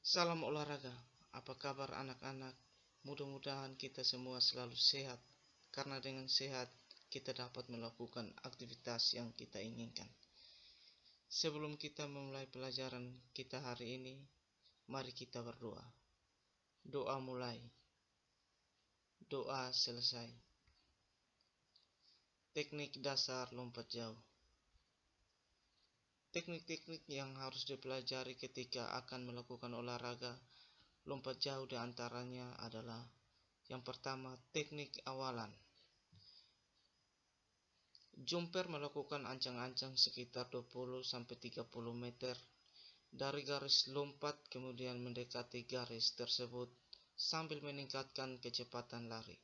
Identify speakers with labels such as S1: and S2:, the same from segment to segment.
S1: Salam olahraga, apa kabar anak-anak? Mudah-mudahan kita semua selalu sehat, karena dengan sehat kita dapat melakukan aktivitas yang kita inginkan. Sebelum kita memulai pelajaran kita hari ini, mari kita berdoa. Doa mulai, doa selesai. Teknik dasar lompat jauh. Teknik-teknik yang harus dipelajari ketika akan melakukan olahraga lompat jauh diantaranya adalah yang pertama, teknik awalan. Jumper melakukan ancang-ancang sekitar 20-30 meter dari garis lompat, kemudian mendekati garis tersebut sambil meningkatkan kecepatan lari.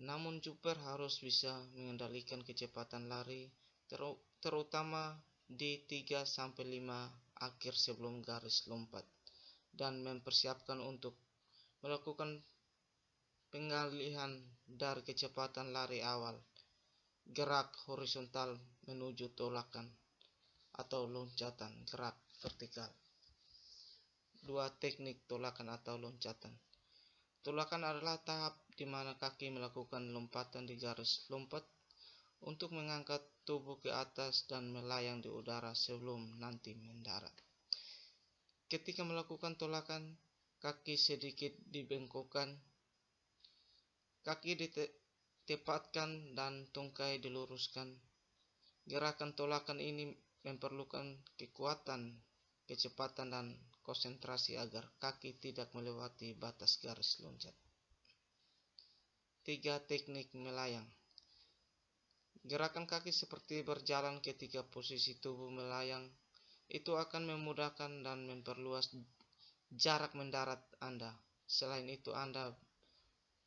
S1: Namun jumper harus bisa mengendalikan kecepatan lari terutama di 3-5 akhir sebelum garis lompat dan mempersiapkan untuk melakukan pengalihan dari kecepatan lari awal, gerak horizontal menuju tolakan atau loncatan gerak vertikal. 2. Teknik tolakan atau loncatan. Tolakan adalah tahap di mana kaki melakukan lompatan di garis lompat untuk mengangkat tubuh ke atas dan melayang di udara sebelum nanti mendarat. Ketika melakukan tolakan, kaki sedikit dibengkokkan, kaki ditepatkan dan tungkai diluruskan. Gerakan tolakan ini memerlukan kekuatan, kecepatan, dan konsentrasi agar kaki tidak melewati batas garis loncat. 3. Teknik melayang. Gerakan kaki seperti berjalan ketika posisi tubuh melayang itu akan memudahkan dan memperluas jarak mendarat Anda. Selain itu,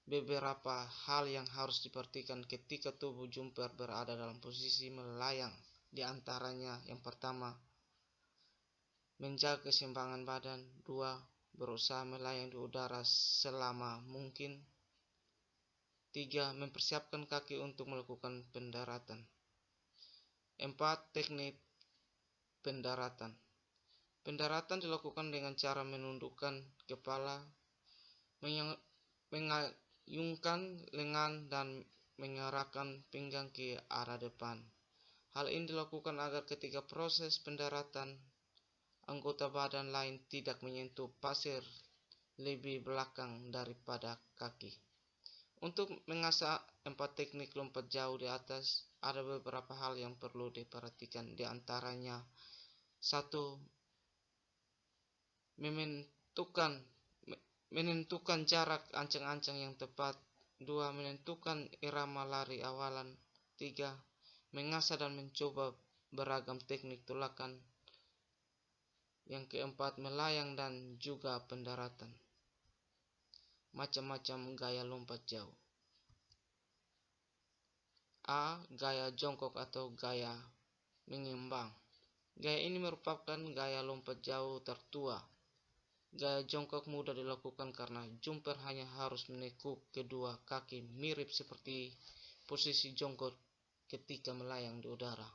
S1: beberapa hal yang harus diperhatikan ketika tubuh jumper berada dalam posisi melayang. Di antaranya, yang pertama, menjaga keseimbangan badan. 2. Berusaha melayang di udara selama mungkin. 3. Mempersiapkan kaki untuk melakukan pendaratan. 4. Teknik pendaratan. Pendaratan dilakukan dengan cara menundukkan kepala, mengayunkan lengan, dan mengarahkan pinggang ke arah depan. Hal ini dilakukan agar ketika proses pendaratan, anggota badan lain tidak menyentuh pasir lebih belakang daripada kaki. Untuk mengasah 4 teknik lompat jauh di atas, ada beberapa hal yang perlu diperhatikan. Di antaranya, 1. Menentukan jarak ancang-ancang yang tepat. 2. Menentukan irama lari awalan. 3. Mengasah dan mencoba beragam teknik tolakan. Yang keempat, melayang dan juga pendaratan. Macam-macam gaya lompat jauh. A. Gaya jongkok atau gaya mengembang. Gaya ini merupakan gaya lompat jauh tertua. Gaya jongkok mudah dilakukan karena jumper hanya harus menekuk kedua kaki mirip seperti posisi jongkok ketika melayang di udara.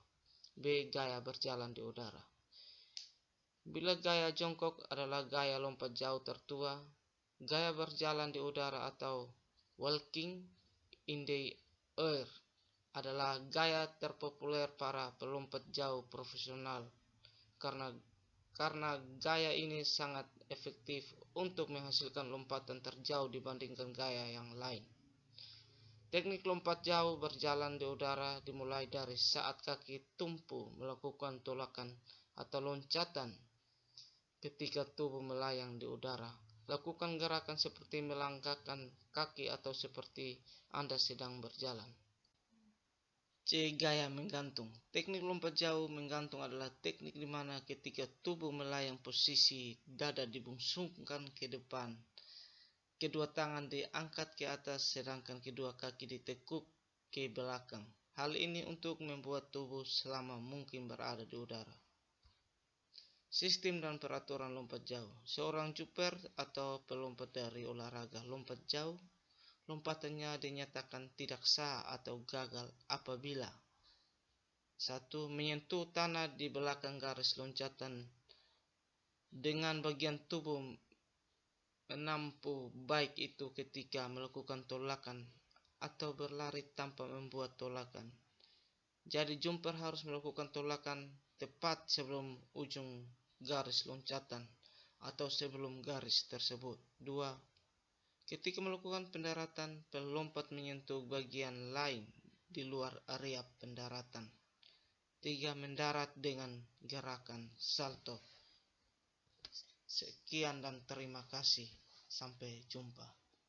S1: B. Gaya berjalan di udara. Bila gaya jongkok adalah gaya lompat jauh tertua, gaya berjalan di udara atau walking in the air adalah gaya terpopuler para pelompat jauh profesional karena gaya ini sangat efektif untuk menghasilkan lompatan terjauh dibandingkan gaya yang lain. Teknik lompat jauh berjalan di udara dimulai dari saat kaki tumpu melakukan tolakan atau loncatan. Ketika tubuh melayang di udara, lakukan gerakan seperti melangkahkan kaki atau seperti Anda sedang berjalan. C. Gaya menggantung. Teknik lompat jauh menggantung adalah teknik di mana ketika tubuh melayang posisi dada dibungsungkan ke depan, kedua tangan diangkat ke atas sedangkan kedua kaki ditekuk ke belakang. Hal ini untuk membuat tubuh selama mungkin berada di udara. Sistem dan peraturan lompat jauh. Seorang jumper atau pelompat dari olahraga lompat jauh, lompatannya dinyatakan tidak sah atau gagal apabila 1. Menyentuh tanah di belakang garis loncatan dengan bagian tubuh menampung, baik itu ketika melakukan tolakan atau berlari tanpa membuat tolakan. Jadi jumper harus melakukan tolakan tepat sebelum ujung garis loncatan atau sebelum garis tersebut. 2. Ketika melakukan pendaratan, pelompat menyentuh bagian lain di luar area pendaratan. 3. Mendarat dengan gerakan salto. Sekian dan terima kasih. Sampai jumpa.